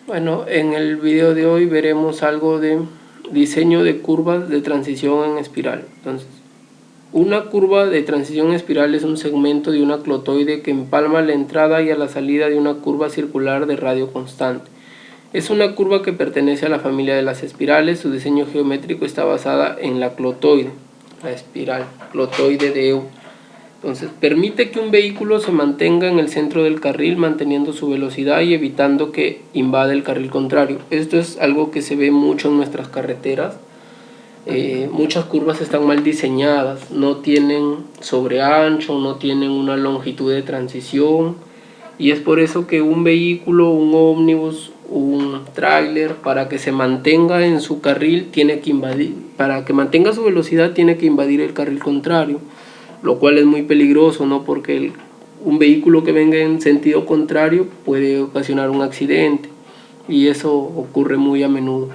Bueno, en el video de hoy veremos algo de diseño de curvas de transición en espiral. Entonces, una curva de transición en espiral es un segmento de una clotoide que empalma la entrada y a la salida de una curva circular de radio constante. Es una curva que pertenece a la familia de las espirales. Su diseño geométrico está basada en la clotoide, la espiral, clotoide de EU. Entonces, permite que un vehículo se mantenga en el centro del carril manteniendo su velocidad y evitando que invada el carril contrario. Esto es algo que se ve mucho en nuestras carreteras. Muchas curvas están mal diseñadas, no tienen sobreancho, no tienen una longitud de transición, y es por eso que un vehículo, un ómnibus, un tráiler, para que se mantenga en su carril tiene que invadir, para que mantenga su velocidad tiene que invadir el carril contrario, lo cual es muy peligroso, ¿no? Porque un vehículo que venga en sentido contrario puede ocasionar un accidente, y eso ocurre muy a menudo.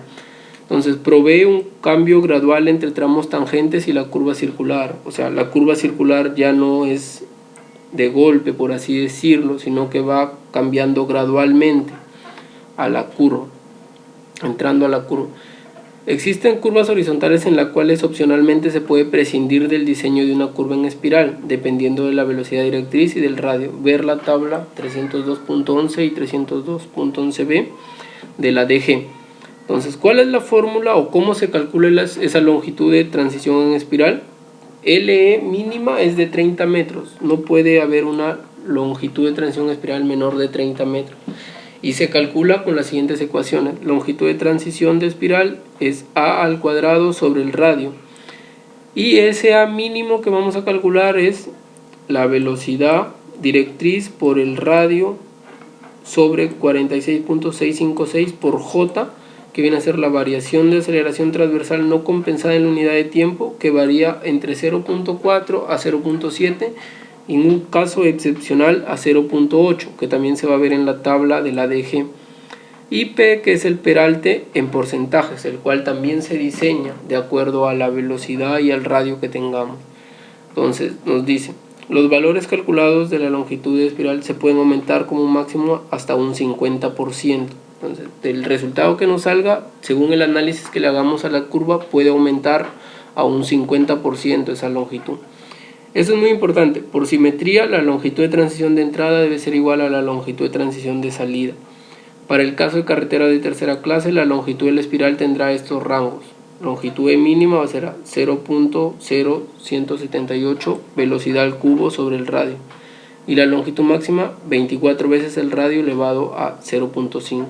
Entonces provee un cambio gradual entre tramos tangentes y la curva circular. O sea, la curva circular ya no es de golpe, por así decirlo, sino que va cambiando gradualmente a la curva, entrando a la curva. Existen curvas horizontales en las cuales opcionalmente se puede prescindir del diseño de una curva en espiral, dependiendo de la velocidad directriz y del radio. Ver la tabla 302.11 y 302.11b de la DG. Entonces, ¿cuál es la fórmula o cómo se calcula esa longitud de transición en espiral? LE mínima es de 30 metros. No puede haber una longitud de transición en espiral menor de 30 metros. Y se calcula con las siguientes ecuaciones. Longitud de transición de espiral es A al cuadrado sobre el radio. Y ese A mínimo que vamos a calcular es la velocidad directriz por el radio sobre 46.656 por J, que viene a ser la variación de aceleración transversal no compensada en la unidad de tiempo, que varía entre 0.4 a 0.7, en un caso excepcional a 0.8, que también se va a ver en la tabla de la DG. Y P, que es el peralte en porcentajes, el cual también se diseña de acuerdo a la velocidad y al radio que tengamos. Entonces nos dice, los valores calculados de la longitud de espiral se pueden aumentar como máximo hasta un 50%. Entonces, del resultado que nos salga, según el análisis que le hagamos a la curva, puede aumentar a un 50% esa longitud. Eso es muy importante. Por simetría, la longitud de transición de entrada debe ser igual a la longitud de transición de salida. Para el caso de carretera de tercera clase, la longitud de la espiral tendrá estos rangos. Longitud mínima va a ser 0.0178 velocidad al cubo sobre el radio. Y la longitud máxima, 24 veces el radio elevado a 0.5.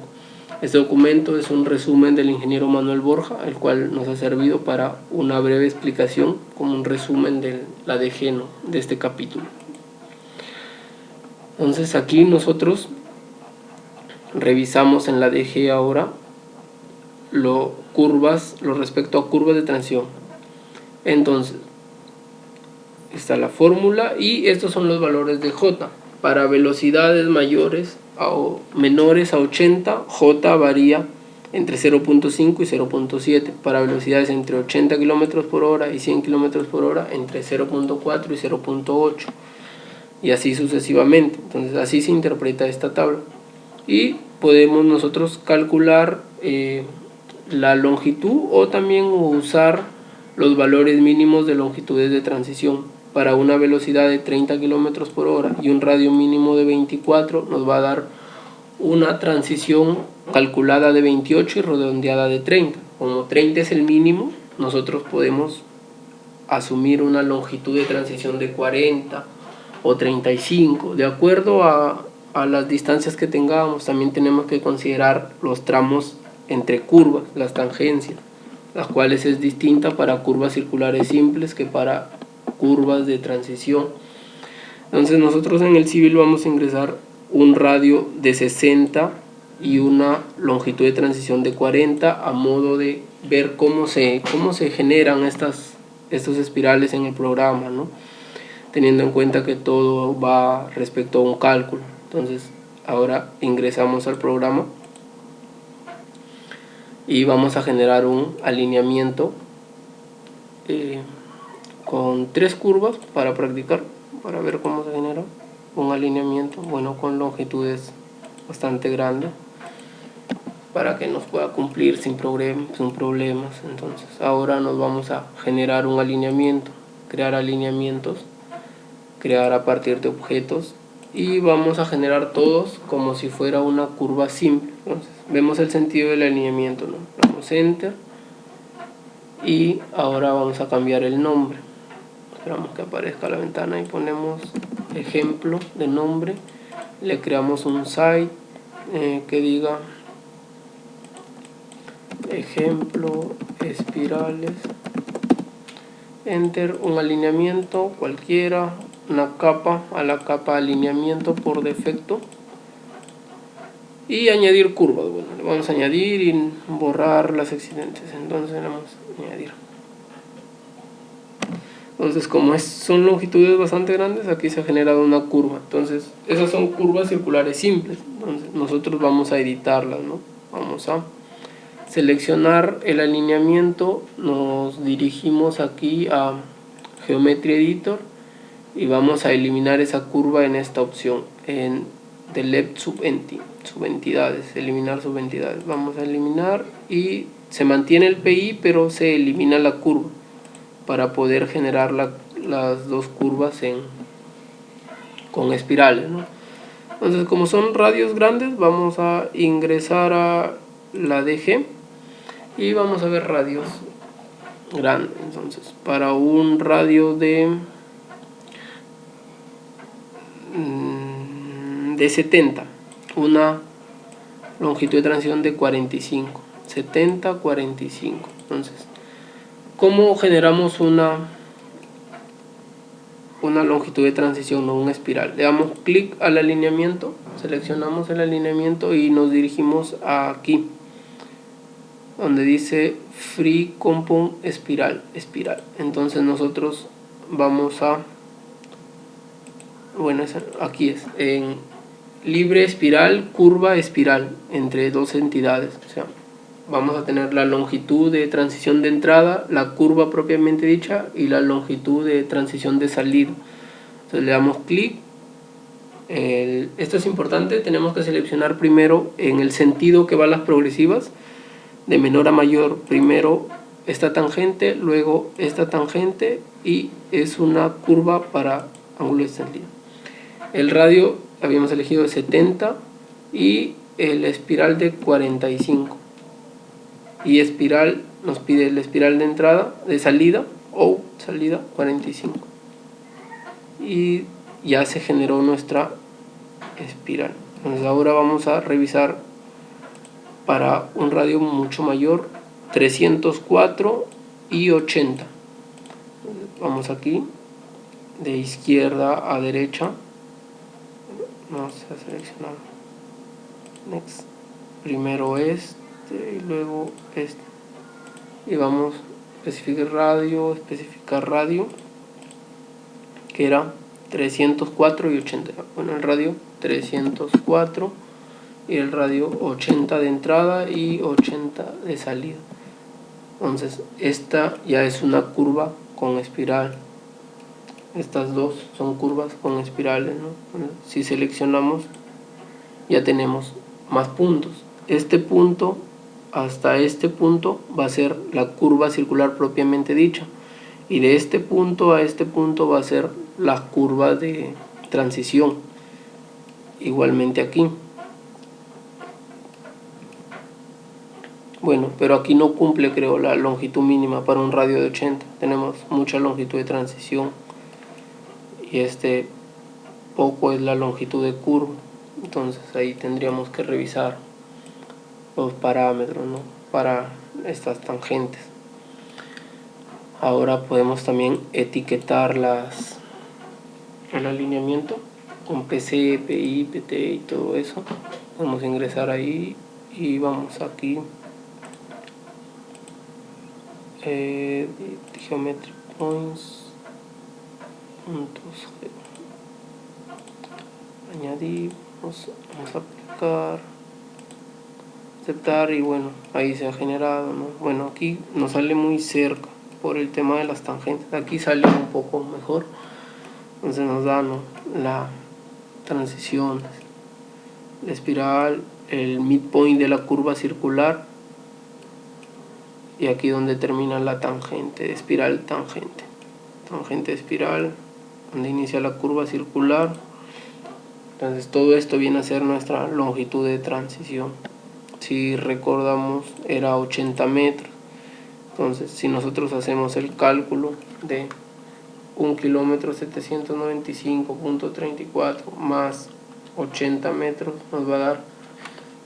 Este documento es un resumen del ingeniero Manuel Borja, el cual nos ha servido para una breve explicación, como un resumen de la DG, ¿no?, de este capítulo. Entonces aquí nosotros revisamos en la DG ahora lo respecto a curvas de transición. Entonces está la fórmula y estos son los valores de J. Para velocidades mayores o menores a 80, J varía entre 0.5 y 0.7. Para velocidades entre 80 km por hora y 100 km por hora, entre 0.4 y 0.8, y así sucesivamente. Entonces así se interpreta esta tabla y podemos nosotros calcular la longitud o también usar los valores mínimos de longitudes de transición. Para una velocidad de 30 km por hora y un radio mínimo de 24, nos va a dar una transición calculada de 28 y redondeada de 30. Como 30 es el mínimo, nosotros podemos asumir una longitud de transición de 40 o 35, de acuerdo a las distancias que tengamos. También tenemos que considerar los tramos entre curvas, las tangencias, las cuales es distinta para curvas circulares simples que para curvas de transición. Entonces nosotros en el civil vamos a ingresar un radio de 60 y una longitud de transición de 40 a modo de ver cómo se generan estos espirales en el programa, ¿no?, teniendo en cuenta que todo va respecto a un cálculo. Entonces ahora ingresamos al programa y vamos a generar un alineamiento con 3 curvas para practicar, para ver cómo se genera un alineamiento, bueno, con longitudes bastante grandes. para que nos pueda cumplir sin problemas. Entonces ahora nos vamos a generar un alineamiento, crear alineamientos, crear a partir de objetos, y vamos a generar todos como si fuera una curva simple. Entonces vemos el sentido del alineamiento, ¿no? Damos enter y ahora vamos a cambiar el nombre. Esperamos que aparezca la ventana y ponemos ejemplo de nombre, le creamos un site que diga ejemplo espirales, enter, un alineamiento cualquiera, una capa, a la capa alineamiento por defecto, y añadir curvas. Bueno, le vamos a añadir y borrar las existentes. Entonces le vamos a añadir. Entonces, como son longitudes bastante grandes, aquí se ha generado una curva. Entonces esas son curvas circulares simples. Entonces nosotros vamos a editarlas, ¿no? Vamos a seleccionar el alineamiento, nos dirigimos aquí a Geometry Editor y vamos a eliminar esa curva en esta opción, en Delete subentidades, eliminar subentidades. Vamos a eliminar y se mantiene el PI, pero se elimina la curva para poder generar las dos curvas con espirales, ¿no? Entonces, como son radios grandes, vamos a ingresar a la DG y vamos a ver radios grandes. Entonces, para un radio de 70, una longitud de transición de 45, 70, 45. Entonces, ¿cómo generamos una longitud de transición, no una espiral? Le damos clic al alineamiento, seleccionamos el alineamiento y nos dirigimos aquí donde dice Free Compound espiral. Entonces nosotros vamos a, bueno, aquí es en libre espiral, curva espiral entre dos entidades. O sea, vamos a tener la longitud de transición de entrada, la curva propiamente dicha, y la longitud de transición de salida. Entonces le damos clic. Esto es importante, tenemos que seleccionar primero en el sentido que van las progresivas, de menor a mayor. Primero esta tangente, luego esta tangente, y es una curva para ángulo de salida. El radio habíamos elegido de 70 y el espiral de 45. Y espiral nos pide la espiral de entrada, de salida o salida 45. Y ya se generó nuestra espiral. Entonces ahora vamos a revisar para un radio mucho mayor, 304 y 80. Vamos aquí de izquierda a derecha, vamos a seleccionar next, primero este y luego este, y vamos a especificar radio que era 304 y 80. Bueno, el radio 304 y el radio 80 de entrada y 80 de salida. Entonces esta ya es una curva con espiral. Estas dos son curvas con espirales, ¿no? Si seleccionamos ya tenemos más puntos. Este punto hasta este punto va a ser la curva circular propiamente dicha, y de este punto a este punto va a ser la curva de transición. Igualmente aquí. Bueno, pero aquí no cumple, creo, la longitud mínima para un radio de 80. Tenemos mucha longitud de transición y este poco es la longitud de curva. Entonces ahí tendríamos que revisar los parámetros, ¿no?, para estas tangentes. Ahora podemos también etiquetar el alineamiento con PC, PI, PT y todo eso. Vamos a ingresar ahí y vamos aquí Geometry Points, puntos, añadimos, vamos a aplicar, aceptar, y bueno, ahí se ha generado, ¿no? Bueno, aquí nos sale muy cerca por el tema de las tangentes. Aquí sale un poco mejor, entonces nos da, ¿no?, la transición, la espiral el midpoint de la curva circular y aquí donde termina la tangente, espiral tangente. Tangente espiral, donde inicia la curva circular. Entonces todo esto viene a ser nuestra longitud de transición. Si recordamos era 80 metros. Entonces si nosotros hacemos el cálculo de 1 kilómetro 795.34 más 80 metros nos va a dar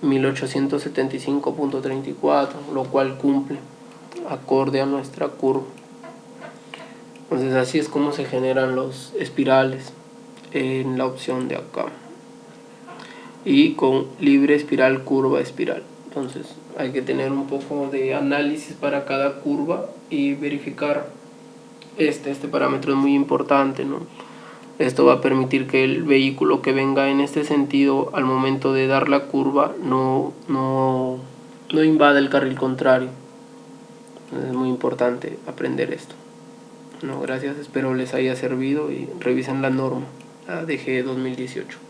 1875.34, lo cual cumple acorde a nuestra curva. Entonces así es como se generan los espirales en la opción de acá, y con libre espiral, curva, espiral. Entonces hay que tener un poco de análisis para cada curva y verificar este parámetro es muy importante, ¿no? Esto va a permitir que el vehículo que venga en este sentido al momento de dar la curva no invada el carril contrario. Entonces es muy importante aprender esto. No, gracias, espero les haya servido y revisen la norma, la DG 2018.